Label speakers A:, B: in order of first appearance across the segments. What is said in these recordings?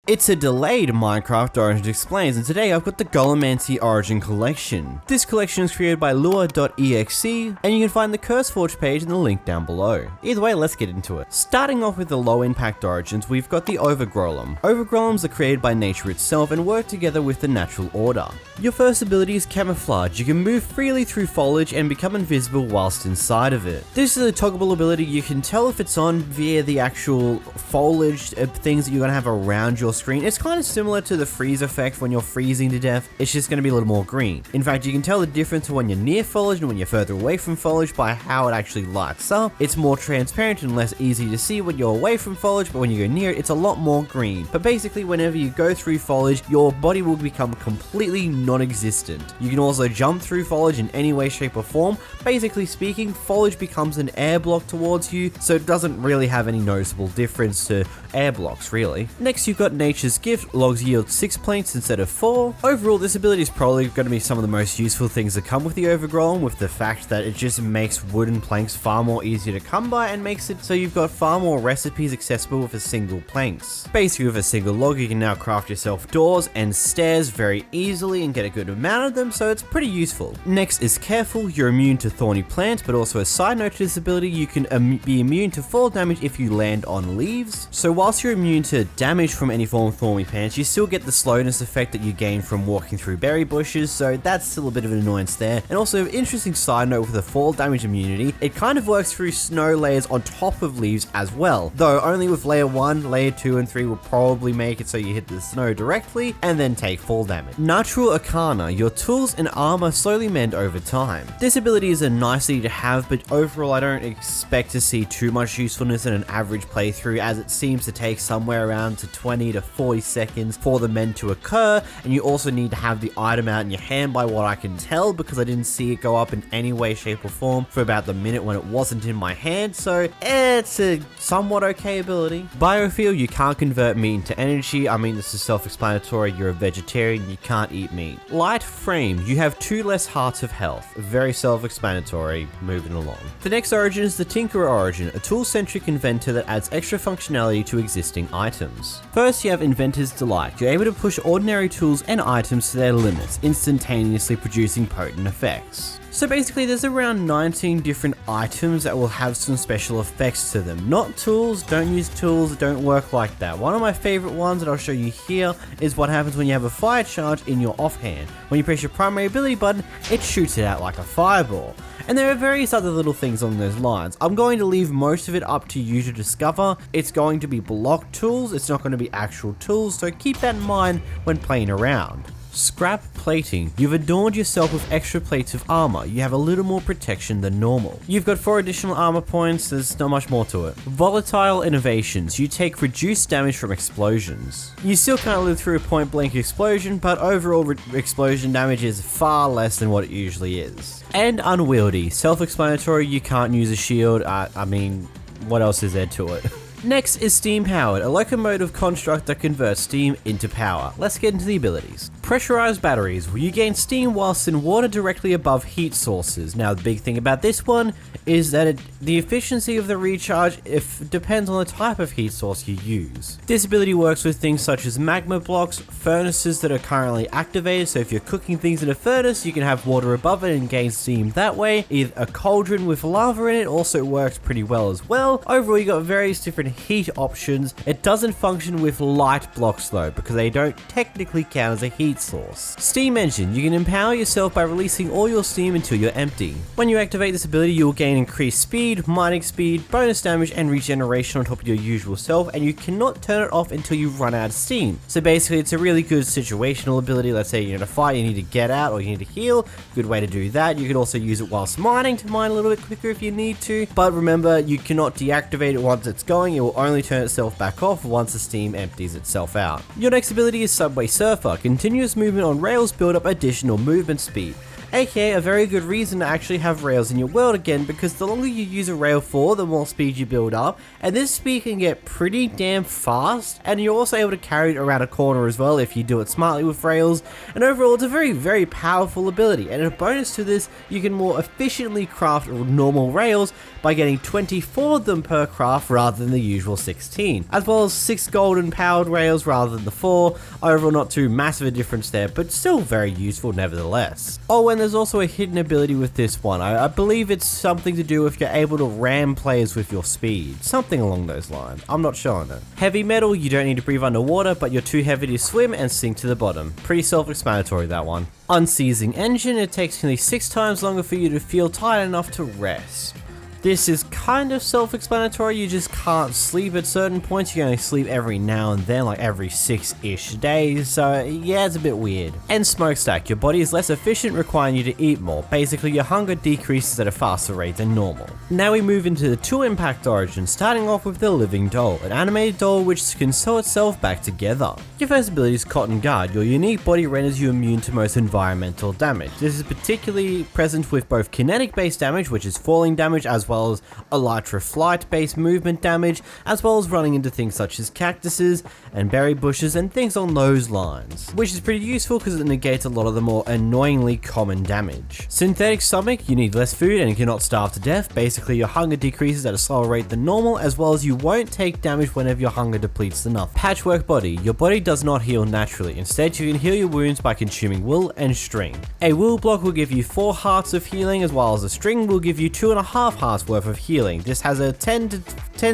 A: It's a delayed Minecraft Origin Explains, and today I've got the Golemancy Origin collection. This collection is created by 𝓵𝓷𝓷𝓴𝓼, and you can find the CurseForge page in the link down below. Either way, let's get into it. Starting off with the low impact origins, we've got the Overgrillum. Overgrilums are created by nature itself and work together with the natural order. Your first ability is Camouflage. You can move freely through foliage and become invisible whilst inside of it. This is a toggleable ability. You can tell if it's on via the actual foliage things that you're going to have around your screen. It's kind of similar to the freeze effect when you're freezing to death. It's just going to be a little more green. In fact, you can tell the difference when you're near foliage and when you're further away from foliage by how it actually lights up. It's more transparent and less easy to see when you're away from foliage, but when you go near it, it's a lot more green. But basically, whenever you go through foliage, your body will become completely non-existent. You can also jump through foliage in any way, shape, or form. Basically speaking, foliage becomes an air block towards you, so it doesn't really have any noticeable difference to air blocks, really. Next, you've got Nature's Gift. Logs yield 6 planks instead of 4. Overall, this ability is probably going to be some of the most useful things that come with the Overgrillum, with the fact that it just makes wooden planks far more easier to come by and makes it so you've got far more recipes accessible with a single planks. Basically, with a single log, you can now craft yourself doors and stairs very easily and get a good amount of them, so it's pretty useful. Next is Careful. You're immune to thorny plants, but also a side note to this ability, you can be immune to fall damage if you land on leaves. So whilst you're immune to damage from any form of thorny plants, you still get the slowness effect that you gain from walking through berry bushes, so that's still a bit of an annoyance there. And also, an interesting side note with the fall damage immunity, it kind of works through snow layers on top of leaves as well, though only with layer 1, layer 2, and 3 will probably make it so you hit the snow directly and then take fall damage. Natural Arcana. Your tools and armor slowly mend over time. This ability is a nicety to have, but overall I don't expect to see too much usefulness in an average playthrough, as it seems to take somewhere around to 20 to 40 seconds for the mend to occur, and you also need to have the item out in your hand by what I can tell, because I didn't see it go up in any way, shape, or form for about the minute when it wasn't in my hand, so it's a somewhat okay ability. Biofuel. You can't convert meat into energy. I mean, this is self-explanatory. You're a vegetarian, you can't eat meat. Light Frame. You have 2 less hearts of health. Very self-explanatory. Moving along. The next origin is the Tinkerer Origin, a tool-centric inventor that adds extra functionality to existing items. First, you have Inventor's Delight. You're able to push ordinary tools and items to their limits, instantaneously producing potent effects. So basically, there's around 19 different items that will have some special effects to them. Not tools, don't use tools, don't work like that. One of my favorite ones that I'll show you here is what happens when you have a fire charge in your offhand. When you press your primary ability button, it shoots it out like a fireball. And there are various other little things on those lines. I'm going to leave most of it up to you to discover. It's going to be block tools, it's not going to be actual tools, so keep that in mind when playing around. Scrap Plating. You've adorned yourself with extra plates of armor. You have a little more protection than normal. You've got 4 additional armor points, there's not much more to it. Volatile Innovations. You take reduced damage from explosions. You still can't live through a point blank explosion, but overall explosion damage is far less than what it usually is. And Unwieldy. Self-explanatory, you can't use a shield. I mean, what else is there to it? Next is Steam Powered, a locomotive construct that converts steam into power. Let's get into the abilities. Pressurized batteries. You gain steam whilst in water directly above heat sources. Now, the big thing about this one is that the efficiency of the recharge depends on the type of heat source you use. This ability works with things such as magma blocks, furnaces that are currently activated, so if you're cooking things in a furnace, you can have water above it and gain steam that way. Either a cauldron with lava in it also works pretty well as well. Overall, you got various different heat options. It doesn't function with light blocks though, because they don't technically count as a heat source. Steam Engine. You can empower yourself by releasing all your steam until you're empty. When you activate this ability, you'll gain increased speed, mining speed, bonus damage, and regeneration on top of your usual self, and you cannot turn it off until you run out of steam. So basically, it's a really good situational ability. Let's say you're in a fight, you need to get out or you need to heal. Good way to do that. You can also use it whilst mining to mine a little bit quicker if you need to, but remember, you cannot deactivate it once it's going. It will only turn itself back off once the steam empties itself out. Your next ability is Subway Surfer. Continuous movement on rails build up additional movement speed. aka a very good reason to actually have rails in your world again, because the longer you use a rail for, the more speed you build up, and this speed can get pretty damn fast, and you're also able to carry it around a corner as well if you do it smartly with rails, and overall it's a very powerful ability. And a bonus to this, you can more efficiently craft normal rails by getting 24 of them per craft rather than the usual 16, as well as 6 golden powered rails rather than the 4. Overall not too massive a difference there, but still very useful nevertheless. Oh, and there's also a hidden ability with this one. I believe it's something to do if you're able to ram players with your speed, something along those lines. I'm not sure on it. Heavy metal, you don't need to breathe underwater, but you're too heavy to swim and sink to the bottom. Pretty self-explanatory, that one. Unseizing engine, it takes nearly 6 times longer for you to feel tired enough to rest. This is kind of self-explanatory, you just can't sleep at certain points, you can only sleep every now and then, like every 6-ish days, so yeah, it's a bit weird. And smokestack, your body is less efficient, requiring you to eat more. Basically, your hunger decreases at a faster rate than normal. Now we move into the 2 impact origins, starting off with the living doll, an animated doll which can sew itself back together. Your first ability is Cotton Guard. Your unique body renders you immune to most environmental damage. This is particularly present with both kinetic based damage, which is falling damage, as well as elytra flight based movement damage, as well as running into things such as cactuses and berry bushes and things on those lines, which is pretty useful because it negates a lot of the more annoyingly common damage. Synthetic stomach, you need less food and you cannot starve to death. Basically, your hunger decreases at a slower rate than normal, as well as you won't take damage whenever your hunger depletes enough. Patchwork body, your body does not heal naturally. Instead, you can heal your wounds by consuming wool and string. A wool block will give you 4 hearts of healing, as well as a string will give you 2.5 hearts worth of healing. This has a 10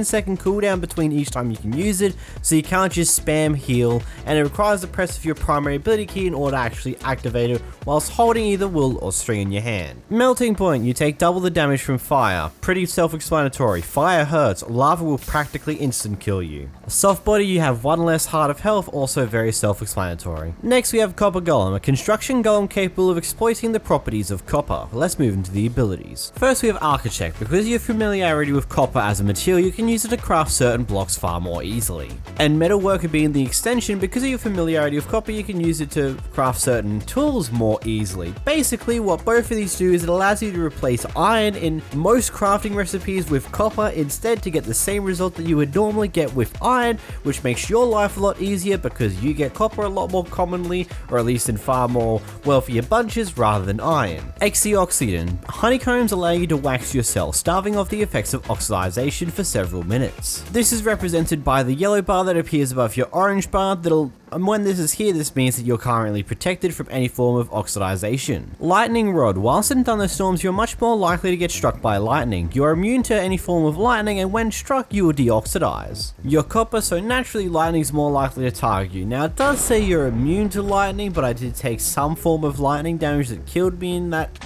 A: second cooldown between each time you can use it, so you can't just spam heal, and it requires the press of your primary ability key in order to actually activate it whilst holding either wool or string in your hand. Melting point, you take double the damage from fire. Pretty self-explanatory. Fire hurts, lava will practically instant kill you. Soft body, you have 1 less heart of health, also very self-explanatory. Next we have Copper Golem, a construction golem capable of exploiting the properties of copper. Let's move into the abilities. First we have Architect. Because of your familiarity with copper as a material, you can use it to craft certain blocks far more easily. And Metalworker being the extension, because of your familiarity with copper, you can use it to craft certain tools more easily. Basically, what both of these do is it allows you to replace iron in most crafting recipes with copper instead to get the same result that you would normally get with iron, which makes your life a lot easier because you get copper a lot more commonly, or at least in far more wealthier bunches rather than iron. Antioxidant, honeycombs allow you to wax yourself, starving off the effects of oxidization for several minutes. This is represented by the yellow bar that appears above your orange bar and when this is here, this means that you're currently protected from any form of oxidization. Lightning Rod, whilst in thunderstorms, you're much more likely to get struck by lightning. You're immune to any form of lightning, and when struck, you will deoxidize. You're copper, so naturally lightning is more likely to target you. Now it does say you're immune to lightning, but I did take some form of lightning damage that killed me in that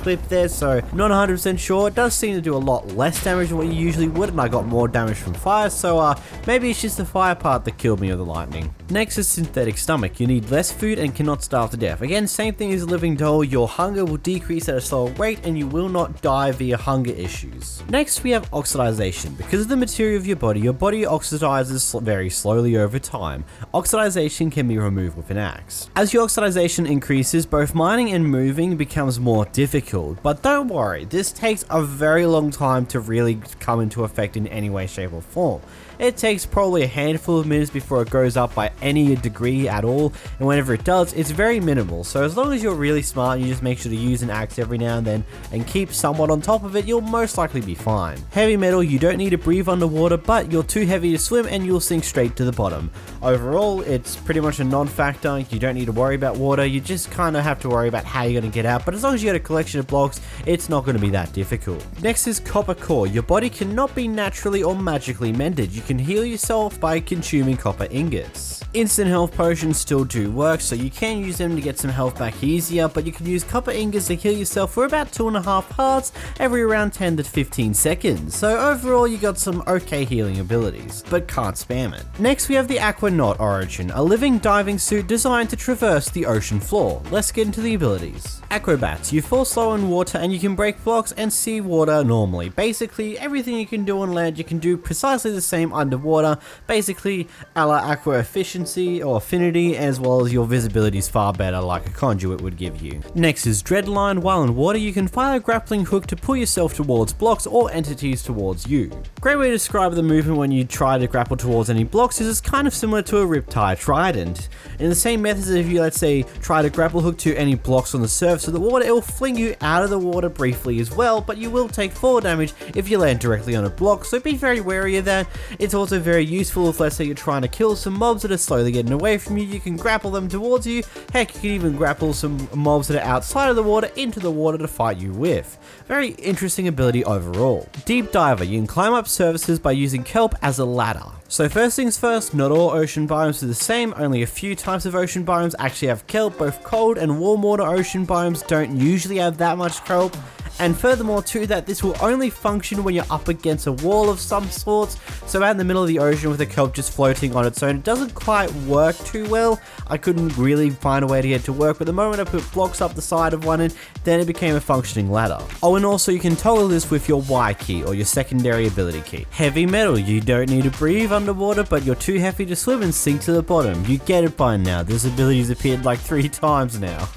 A: clip there, so not 100% sure. It does seem to do a lot less damage than what you usually would, and I got more damage from fire, so maybe it's just the fire part that killed me or the lightning. Next is Synthetic Stomach. You need less food and cannot starve to death. Again, same thing as Living Doll, your hunger will decrease at a slower rate and you will not die via hunger issues. Next we have Oxidization. Because of the material of your body oxidizes very slowly over time. Oxidization can be removed with an axe. As your oxidization increases, both mining and moving becomes more difficult, but don't worry, this takes a very long time to really come into effect in any way, shape or form. It takes probably a handful of minutes before it goes up by any degree at all, and whenever it does, it's very minimal, so as long as you're really smart and you just make sure to use an axe every now and then and keep somewhat on top of it, you'll most likely be fine. Heavy metal, you don't need to breathe underwater, but you're too heavy to swim and you'll sink straight to the bottom. Overall, it's pretty much a non-factor. You don't need to worry about water, you just kind of have to worry about how you're going to get out, but as long as you get a collection of blocks, it's not going to be that difficult. Next is Copper Core. Your body cannot be naturally or magically mended. You can heal yourself by consuming copper ingots. Instant health potions still do work, so you can use them to get some health back easier, but you can use copper ingots to heal yourself for about 2.5 hearts every around 10 to 15 seconds, so overall you got some okay healing abilities, but can't spam it. Next we have the Aqua Origin, a living diving suit designed to traverse the ocean floor. Let's get into the abilities. Acrobats, you fall slow in water and you can break blocks and see water normally. Basically, everything you can do on land, you can do precisely the same underwater, basically a la Aqua efficiency, efficiency or affinity, as well as your visibility is far better like a conduit would give you. Next is Dreadline. While in water, you can fire a grappling hook to pull yourself towards blocks or entities towards you. Great way to describe the movement when you try to grapple towards any blocks is it's kind of similar to a 𝓵𝓷𝓷𝓴𝓼. In the same method as if you, let's say, try to grapple hook to any blocks on the surface of the water, it will fling you out of the water briefly as well, but you will take fall damage if you land directly on a block, so be very wary of that. It's also very useful if, let's say, you're trying to kill some mobs that are slowly getting away from you. You can grapple them towards you. Heck, you can even grapple some mobs that are outside of the water into the water to fight you with. Very interesting ability overall. Deep Diver. You can climb up surfaces by using kelp as a ladder. So first things first, not all ocean biomes are the same, only a few types of ocean biomes actually have kelp. Both cold and warm water ocean biomes don't usually have that much kelp. And furthermore to that, this will only function when you're up against a wall of some sorts. So out in the middle of the ocean with a kelp just floating on its own, it doesn't quite work too well. I couldn't really find a way to get it to work, but the moment I put blocks up the side of one end, then it became a functioning ladder. Oh, and also you can toggle this with your Y key or your secondary ability key. Heavy metal. You don't need to breathe underwater, but you're too heavy to swim and sink to the bottom. You get it by now. This ability's appeared like 3 times now.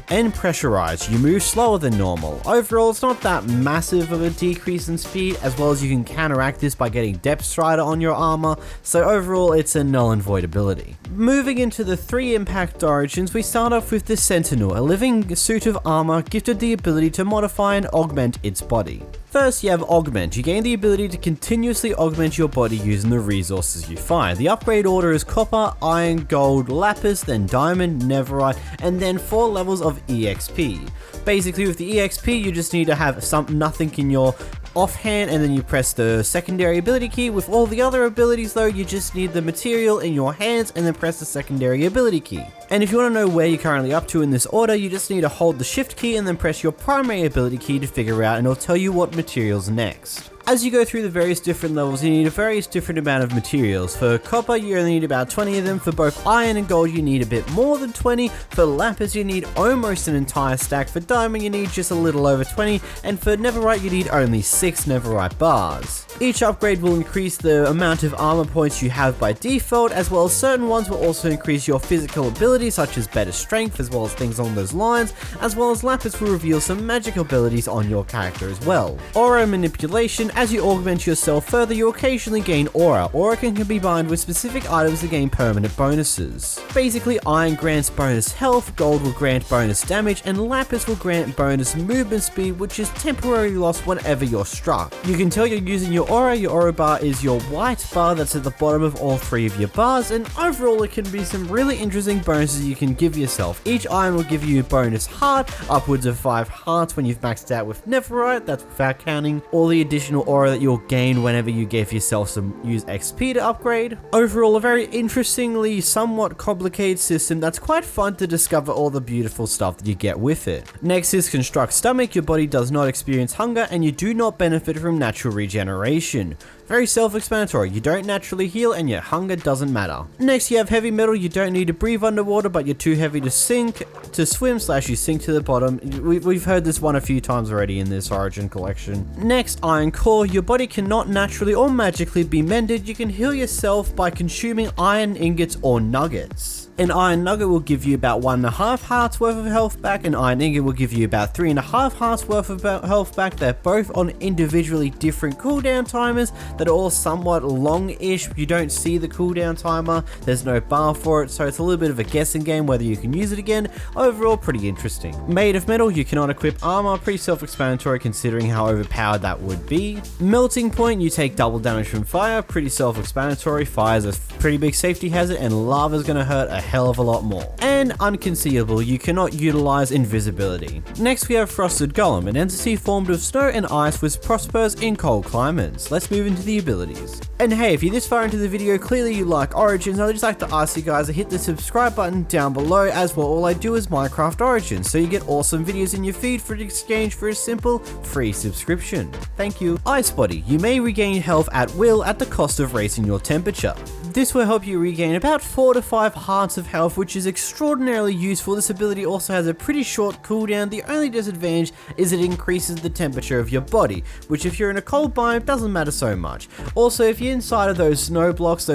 A: And pressurized. You move slower than normal. Overall, it's not that massive of a decrease in speed, as well as you can counteract this by getting Depth Strider on your armor, so overall it's a null and void ability. Moving into the 3 impact origins, we start off with the Sentinel, a living suit of armor gifted the ability to modify and augment its body. First, you have Augment. You gain the ability to continuously augment your body using the resources you find. The upgrade order is copper, iron, gold, lapis, then diamond, netherite, and then 4 levels of EXP. Basically, with the EXP, you just need to have nothing in your offhand, and then you press the secondary ability key. With all the other abilities though, you just need the material in your hands and then press the secondary ability key. And if you want to know where you're currently up to in this order, you just need to hold the shift key and then press your primary ability key to figure out, and it'll tell you what material's next. As you go through the various different levels, you need a various different amount of materials. For copper, you only need about 20 of them. For both iron and gold, you need a bit more than 20. For lapis, you need almost an entire stack. For diamond, you need just a little over 20. And for netherite, you need only 6 netherite bars. Each upgrade will increase the amount of armor points you have by default, as well as certain ones will also increase your physical abilities, such as better strength, as well as things along those lines, as well as lapis will reveal some magic abilities on your character as well. Aura manipulation. As you augment yourself further, you occasionally gain aura. Aura can be combined with specific items to gain permanent bonuses. Basically, iron grants bonus health, gold will grant bonus damage, and lapis will grant bonus movement speed, which is temporarily lost whenever you're struck. You can tell you're using your aura bar is your white bar that's at the bottom of all 3 of your bars, and overall it can be some really interesting bonuses you can give yourself. Each iron will give you a bonus heart, upwards of 5 hearts when you've maxed out with netherite, that's without counting all the additional aura that you'll gain whenever you give yourself some use XP to upgrade. Overall, a very interestingly somewhat complicated system that's quite fun to discover all the beautiful stuff that you get with it. Next is Construct Stomach. Your body does not experience hunger and you do not benefit from natural regeneration. Very self-explanatory. You don't naturally heal and your hunger doesn't matter. Next, you have Heavy Metal. You don't need to breathe underwater, but you're too heavy to swim / you sink to the bottom. We've heard this one a few times already in this Origin collection. Next, Iron Core. Your body cannot naturally or magically be mended. You can heal yourself by consuming iron ingots or nuggets. An iron nugget will give you about 1.5 hearts worth of health back. An iron ingot will give you about 3.5 hearts worth of health back. They're both on individually different cooldown timers that are all somewhat long-ish. You don't see the cooldown timer. There's no bar for it, so it's a little bit of a guessing game whether you can use it again. Overall, pretty interesting. Made of Metal. You cannot equip armor. Pretty self-explanatory considering how overpowered that would be. Melting Point. You take double damage from fire. Pretty self-explanatory. Fire's a pretty big safety hazard and lava's gonna hurt a hell of a lot more. And Unconcealable. You cannot utilize invisibility. Next, we have Frosted Golem, an entity formed of snow and ice which prospers in cold climates. Let's move into the abilities. And hey, if you're this far into the video, clearly you like Origins. I'd just like to ask you guys to hit the subscribe button down below, as well all I do is Minecraft Origins, so you get awesome videos in your feed for exchange for a simple free subscription. Thank you. Ice Body. You may regain health at will at the cost of raising your temperature. This will help you regain about 4 to 5 hearts of health, which is extraordinarily useful. This ability also has a pretty short cooldown. The only disadvantage is it increases the temperature of your body, which if you're in a cold biome doesn't matter so much. Also, if you're inside of those snow blocks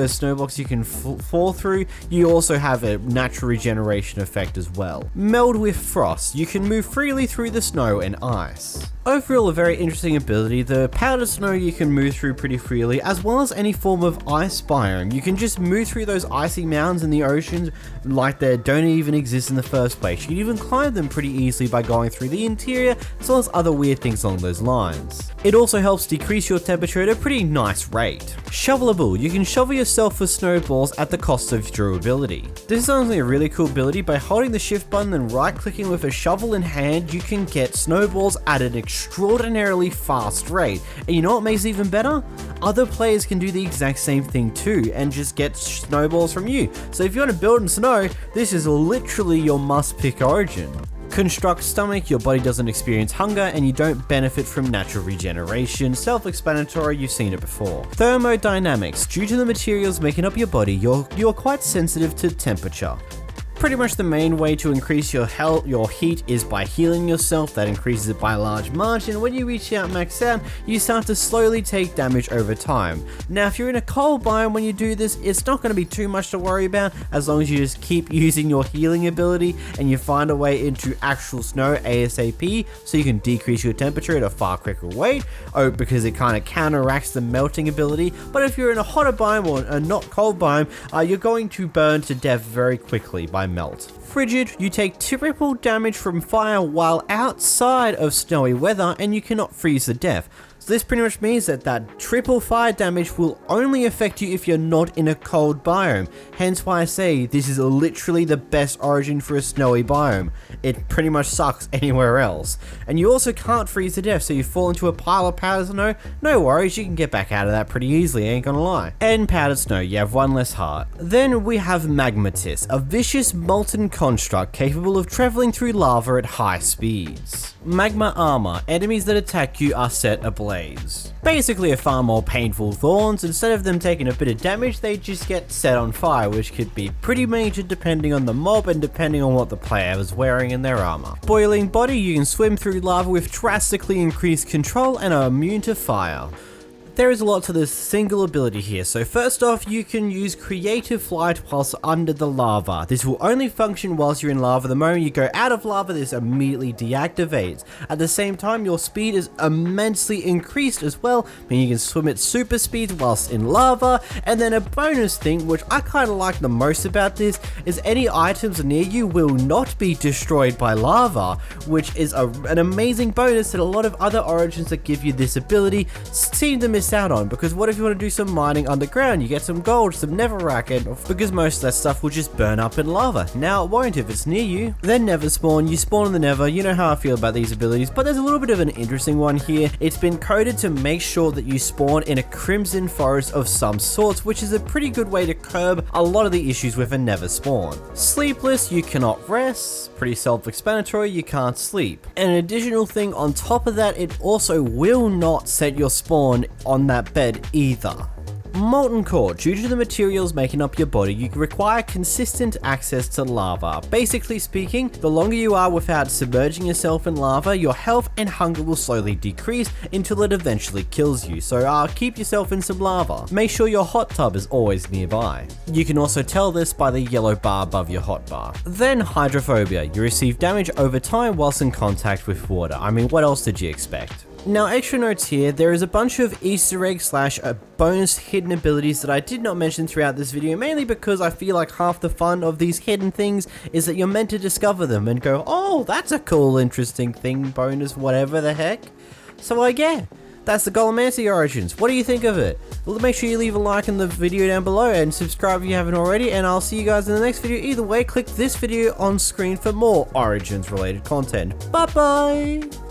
A: you can fall through, you also have a natural regeneration effect as well. Meld with frost, you can move freely through the snow and ice. Overall, a very interesting ability. The powdered snow you can move through pretty freely, as well as any form of ice biome. You can just move through those icy mountains in the oceans like they don't even exist in the first place. You can even climb them pretty easily by going through the interior, as well as other weird things along those lines. It also helps decrease your temperature at a pretty nice rate. Shovelable, you can shovel yourself with snowballs at the cost of durability. This is honestly a really cool ability. By holding the shift button and right clicking with a shovel in hand, you can get snowballs at an extraordinarily fast rate. And you know what makes it even better? Other players can do the exact same thing too and just get snowballs from you. So if you want to build in snow, this is literally your must-pick origin. Construct stomach, your body doesn't experience hunger and you don't benefit from natural regeneration. Self-explanatory, you've seen it before. Thermodynamics, due to the materials making up your body, you're quite sensitive to temperature. Pretty much the main way to increase your heat is by healing yourself. That increases it by a large margin. When you reach out max out, you start to slowly take damage over time. Now if you're in a cold biome when you do this, it's not going to be too much to worry about as long as you just keep using your healing ability and you find a way into actual snow ASAP so you can decrease your temperature at a far quicker rate, because it kind of counteracts the melting ability. But if you're in a hotter biome or a not cold biome, you're going to burn to death very quickly by melt. Frigid, you take triple damage from fire while outside of snowy weather and you cannot freeze to death. So this pretty much means that triple fire damage will only affect you if you're not in a cold biome. Hence why I say this is literally the best origin for a snowy biome. It pretty much sucks anywhere else. And you also can't freeze to death, so you fall into a pile of powdered snow, no worries, you can get back out of that pretty easily, ain't gonna lie. And powdered snow, you have one less heart. Then we have Magmatis, a vicious molten construct capable of traveling through lava at high speeds. Magma armor, enemies that attack you are set ablaze. Basically a far more painful thorns. Instead of them taking a bit of damage, they just get set on fire, which could be pretty major depending on the mob and depending on what the player is wearing in their armor. Boiling body, you can swim through lava with drastically increased control and are immune to fire. There is a lot to this single ability here. So first off, you can use creative flight whilst under the lava. This will only function whilst you're in lava. The moment you go out of lava, this immediately deactivates. At the same time, your speed is immensely increased as well, meaning you can swim at super speed whilst in lava. And then a bonus thing, which I kind of like the most about this, is any items near you will not be destroyed by lava, which is an amazing bonus that a lot of other origins that give you this ability seem to miss out on. Because what if you want to do some mining underground? You get some gold, some netherrack, and because most of that stuff will just burn up in lava. Now it won't if it's near you. Then never spawn, you spawn in the nether. You know how I feel about these abilities, but there's a little bit of an interesting one here. It's been coded to make sure that you spawn in a crimson forest of some sorts, which is a pretty good way to curb a lot of the issues with a nether spawn. Sleepless, you cannot rest. Pretty self-explanatory, you can't sleep. And an additional thing on top of that, it also will not set your spawn on that bed either. Molten core, due to the materials making up your body, you require consistent access to lava. Basically speaking, the longer you are without submerging yourself in lava, your health and hunger will slowly decrease until it eventually kills you. So keep yourself in some lava. Make sure your hot tub is always nearby. You can also tell this by the yellow bar above your hot bar. Then hydrophobia, you receive damage over time whilst in contact with water. I mean, what else did you expect? Now, extra notes here, there is a bunch of Easter egg / bonus hidden abilities that I did not mention throughout this video, mainly because I feel like half the fun of these hidden things is that you're meant to discover them and go, oh, that's a cool, interesting thing, bonus, whatever the heck. So yeah, that's the Golemancy Origins. What do you think of it? Well, make sure you leave a like in the video down below and subscribe if you haven't already, and I'll see you guys in the next video. Either way, click this video on screen for more Origins related content. Bye bye!